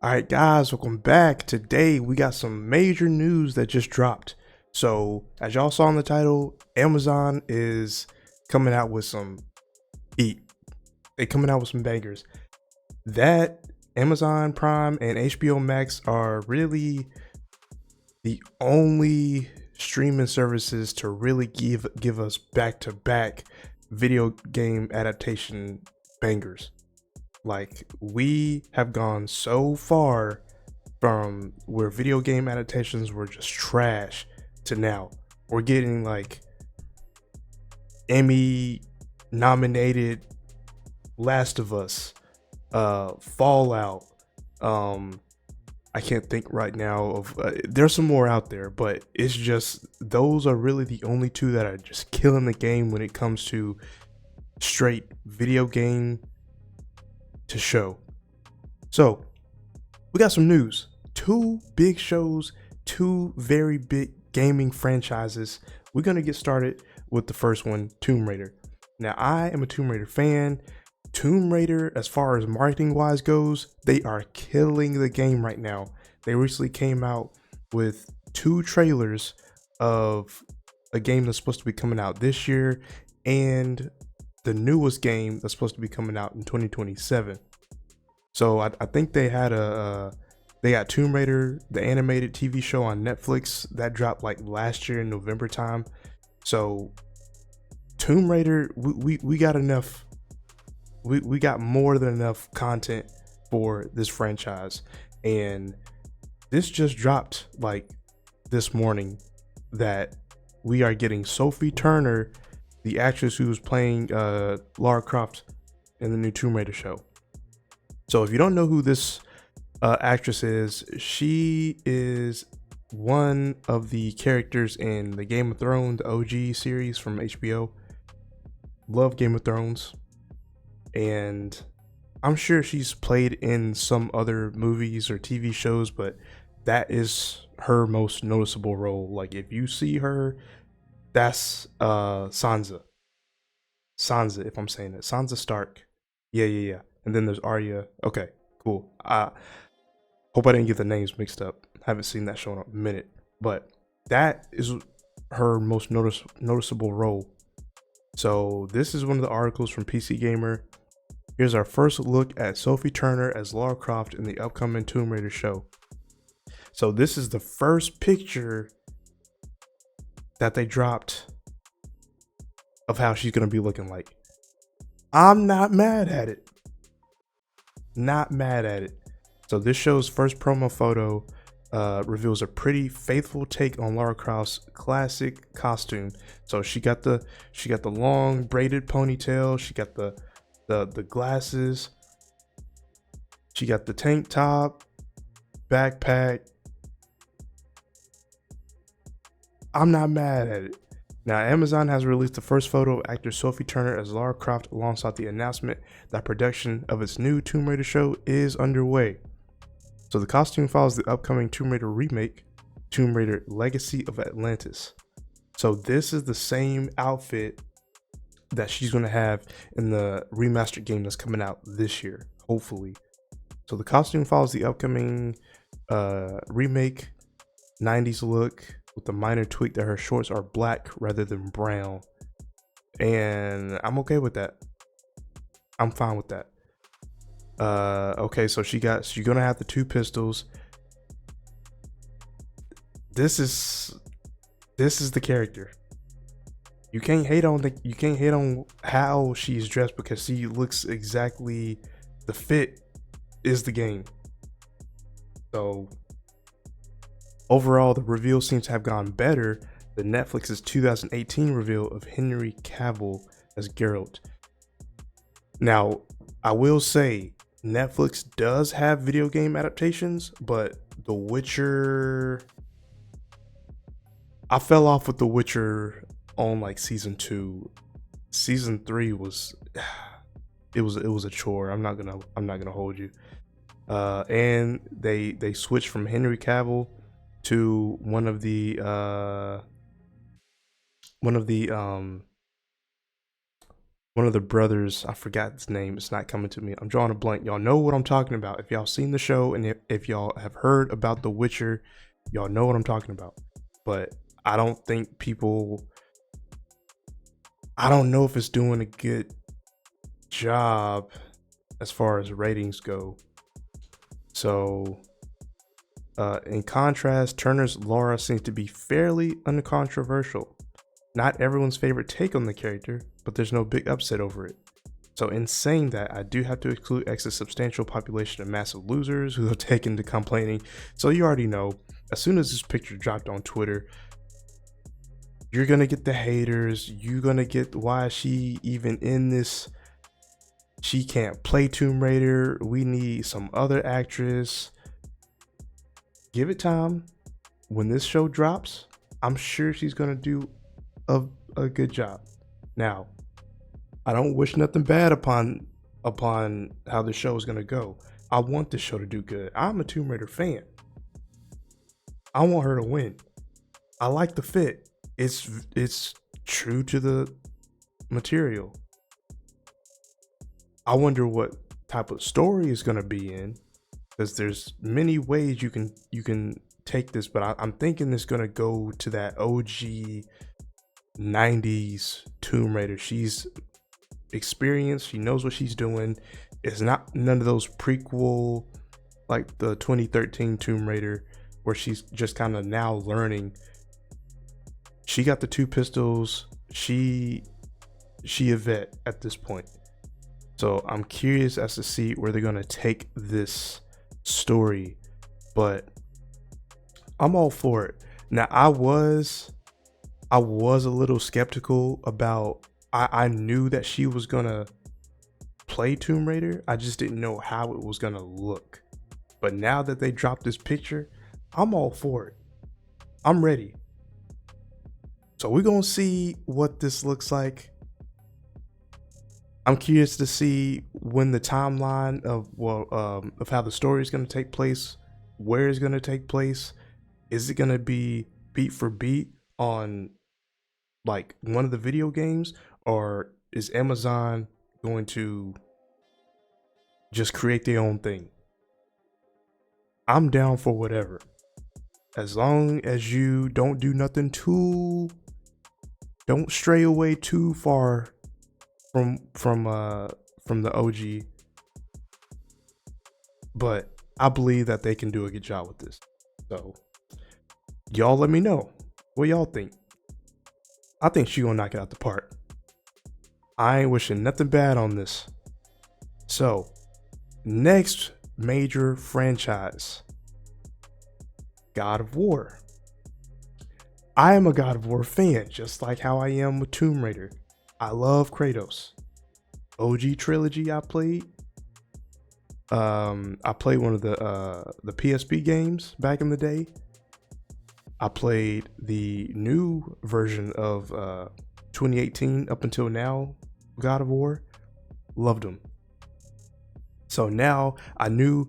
All right, guys, welcome back. Today we got some major news that just dropped. So, as y'all saw in the title, Amazon is coming out with some heat. They coming out with some bangers. That Amazon Prime and HBO Max are really the only streaming services to really give us back-to-back video game adaptation bangers. Like, we have gone so far from where video game adaptations were just trash to now we're getting like Emmy nominated Last of Us, Fallout. I can't think right now of there's some more out there, but it's just those are really the only two that are just killing the game when it comes to straight video game to show. So we got some news. Two big shows, two very big gaming franchises. We're going to get started with the first one, Tomb Raider. Now, I am a Tomb Raider fan. Tomb Raider, as far as marketing wise goes, they are killing the game right now. They recently came out with two trailers of a game that's supposed to be coming out this year and the newest game that's supposed to be coming out in 2027. So I think they had they got Tomb Raider, the animated TV show on Netflix that dropped like last year in November time. So Tomb Raider, we got enough. We got more than enough content for this franchise, and this just dropped like this morning that we are getting Sophie Turner, the actress who was playing Lara Croft in the new Tomb Raider show. So if you don't know who this actress is, she is one of the characters in the Game of Thrones, the OG series from HBO. Love Game of Thrones. And I'm sure she's played in some other movies or TV shows, but that is her most noticeable role. Like, if you see her, that's Sansa. Sansa, if I'm saying it. Sansa Stark. Yeah. And then there's Arya. Okay, cool. Hope I didn't get the names mixed up. Haven't seen that show in a minute. But that is her most noticeable role. So this is one of the articles from PC Gamer. Here's our first look at Sophie Turner as Lara Croft in the upcoming Tomb Raider show. So this is the first picture that they dropped of how she's going to be looking like. I'm not mad at it. Not mad at it. So this show's first promo photo reveals a pretty faithful take on Lara Croft's classic costume. So she got the long braided ponytail, she got the glasses, she got the tank top, backpack. I'm not mad at it. Now, Amazon has released the first photo of actor Sophie Turner as Lara Croft alongside the announcement that production of its new Tomb Raider show is underway. So the costume follows the upcoming Tomb Raider remake, Tomb Raider Legacy of Atlantis. So this is the same outfit that she's going to have in the remastered game that's coming out this year, hopefully. So the costume follows the upcoming remake 90s look with the minor tweak that her shorts are black rather than brown. And I'm okay with that. I'm fine with that. Okay, so she's gonna have the two pistols. This is the character. You can't hate on how she's dressed because she looks exactly, the fit is the game. So overall, the reveal seems to have gone better than Netflix's 2018 reveal of Henry Cavill as Geralt. Now, I will say Netflix does have video game adaptations, but The Witcher, I fell off with The Witcher on like season 2. Season 3 was it was a chore. I'm not gonna hold you. And they switched from Henry Cavill to one of the one of the brothers, I forgot his name, it's not coming to me. I'm drawing a blank. Y'all know what I'm talking about. If y'all seen the show and if y'all have heard about The Witcher, y'all know what I'm talking about. But I don't think people, I don't know if it's doing a good job as far as ratings go. So in contrast, Turner's Laura seems to be fairly uncontroversial. Not everyone's favorite take on the character, but there's no big upset over it. So in saying that, I do have to exclude X's substantial population of massive losers who have taken to complaining. So you already know, as soon as this picture dropped on Twitter, you're gonna get the haters. You're gonna get, why is she even in this? She can't play Tomb Raider. We need some other actress. Give it time. When this show drops, I'm sure she's gonna do a good job. Now, I don't wish nothing bad upon how the show is gonna go. I want the show to do good. I'm a Tomb Raider fan. I want her to win. I like the fit. It's true to the material. I wonder what type of story is gonna be in, because there's many ways you can take this, but I'm thinking it's gonna go to that OG 90s Tomb Raider. She's experienced, she knows what she's doing. It's not none of those prequel like the 2013 Tomb Raider where she's just kind of now learning. She got the 2 pistols. She a vet at this point. So I'm curious as to see where they're gonna take this story, but I'm all for it. Now I was a little skeptical about, I knew that she was gonna play Tomb Raider. I just didn't know how it was gonna look. But now that they dropped this picture, I'm all for it. I'm ready. So we're gonna see what this looks like. I'm curious to see when the timeline of how the story is gonna take place, where it's gonna take place. Is it gonna be beat for beat on like one of the video games, or is Amazon going to just create their own thing? I'm down for whatever, as long as you don't do nothing don't stray away too far from the OG. But I believe that they can do a good job with this. So y'all let me know what y'all think. I think she gonna knock it out the park. I ain't wishing nothing bad on this. So, next major franchise, God of War. I am a God of War fan, just like how I am with Tomb Raider. I love Kratos. OG trilogy I played. I played one of the PSP games back in the day. I played the new version of 2018 up until now, God of War. Loved them. So now I knew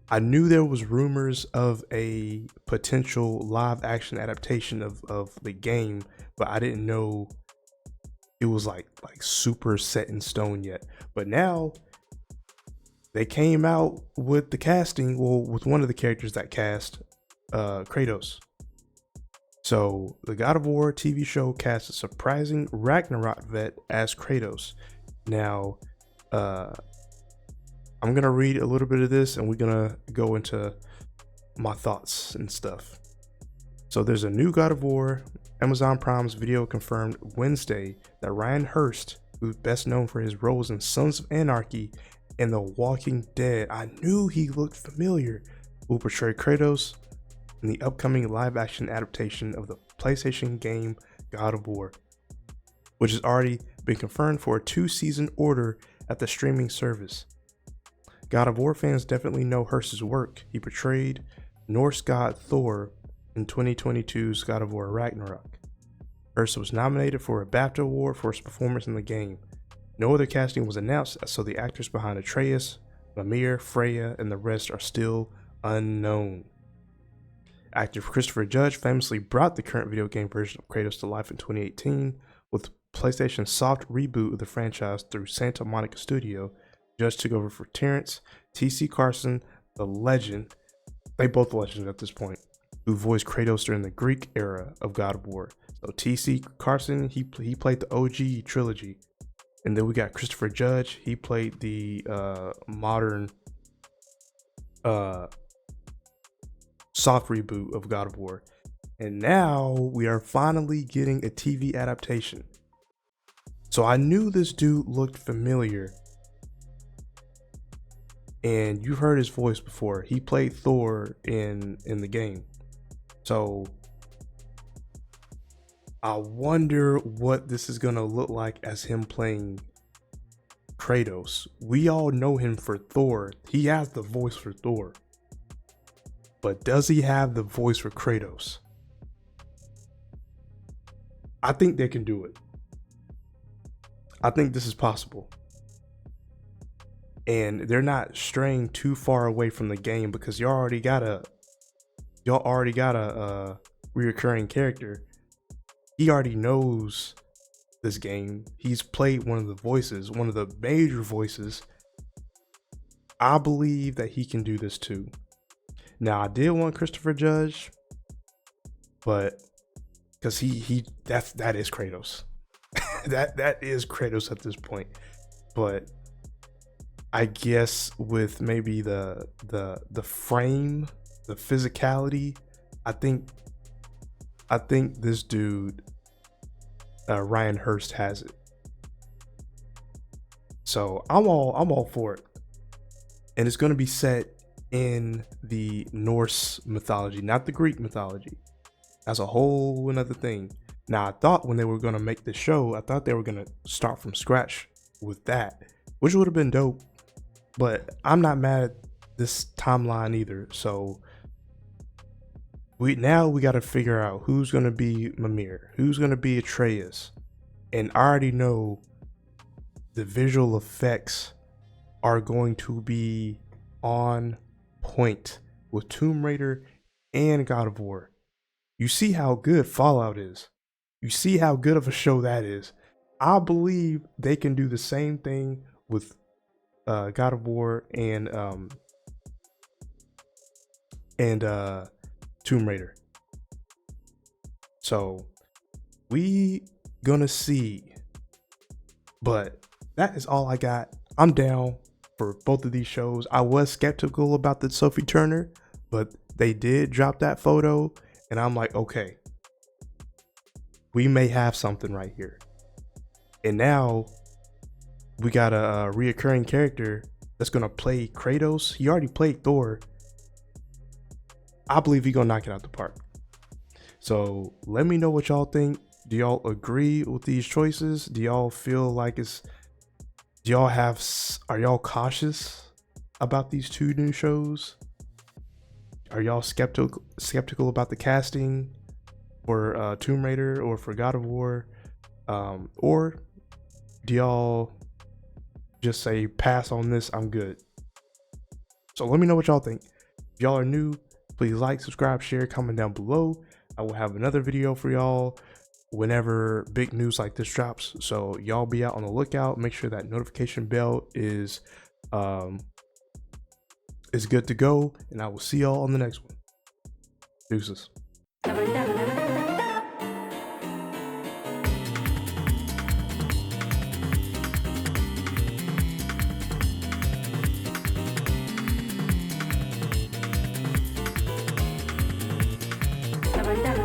there was rumors of a potential live action adaptation of the game, but I didn't know it was like super set in stone yet. But now they came out with the casting, with one of the characters that cast Kratos. So the God of War TV show cast a surprising Ragnarok vet as Kratos. Now, I'm gonna read a little bit of this and we're gonna go into my thoughts and stuff. So there's a new God of War. Amazon Prime's video confirmed Wednesday that Ryan Hurst, who's best known for his roles in Sons of Anarchy and The Walking Dead, I knew he looked familiar, will portray Kratos in the upcoming live-action adaptation of the PlayStation game God of War, which has already been confirmed for a 2-season order at the streaming service. God of War fans definitely know Hurst's work. He portrayed Norse god Thor in 2022's God of War Ragnarok. Hurst was nominated for a BAFTA award for his performance in the game. No other casting was announced, so the actors behind Atreus, Mimir, Freya, and the rest are still unknown. Actor Christopher Judge famously brought the current video game version of Kratos to life in 2018 with PlayStation soft reboot of the franchise through Santa Monica Studio. Judge took over for Terrence T.C. Carson, the legend. They both legends at this point, who voiced Kratos during the Greek era of God of War. So T.C. Carson, he played the OG trilogy. And then we got Christopher Judge. He played the modern soft reboot of God of War. And now we are finally getting a TV adaptation. So I knew this dude looked familiar. And you've heard his voice before. He played Thor in the game. So I wonder what this is gonna look like as him playing Kratos. We all know him for Thor. He has the voice for Thor. But does he have the voice for Kratos? I think they can do it. I think this is possible. And they're not straying too far away from the game because y'all already got a reoccurring character. He already knows this game. He's played one of the voices, one of the major voices. I believe that he can do this too. Now I did want Christopher Judge, but because that is Kratos. that is Kratos at this point. But I guess with maybe the frame, the physicality, I think this dude, Ryan Hurst, has it. So I'm all for it, and it's gonna be set in the Norse mythology, not the Greek mythology. That's a whole another thing. Now I thought when they were gonna make the show, I thought they were gonna start from scratch with that, which would have been dope. But I'm not mad at this timeline either. So we got to figure out who's going to be Mimir, who's going to be Atreus. And I already know the visual effects are going to be on point with Tomb Raider and God of War. You see how good Fallout is. You see how good of a show that is. I believe they can do the same thing with God of War and Tomb Raider. So we gonna see. But that is all I got. I'm down for both of these shows. I was skeptical about the Sophie Turner, but they did drop that photo, and I'm like, okay, we may have something right here. And now we got a reoccurring character that's gonna play Kratos. He already played Thor. I believe he's gonna knock it out the park. So let me know what y'all think. Do y'all agree with these choices? Do y'all feel like are y'all cautious about these two new shows? Are y'all skeptical about the casting for Tomb Raider or for God of War? Or do y'all just say pass on this, I'm good? So let me know what y'all think. If y'all are new, please like, subscribe, share, comment down below. I will have another video for y'all whenever big news like this drops. So y'all be out on the lookout. Make sure that notification bell is good to go, and I will see y'all on the next one. Deuces. Never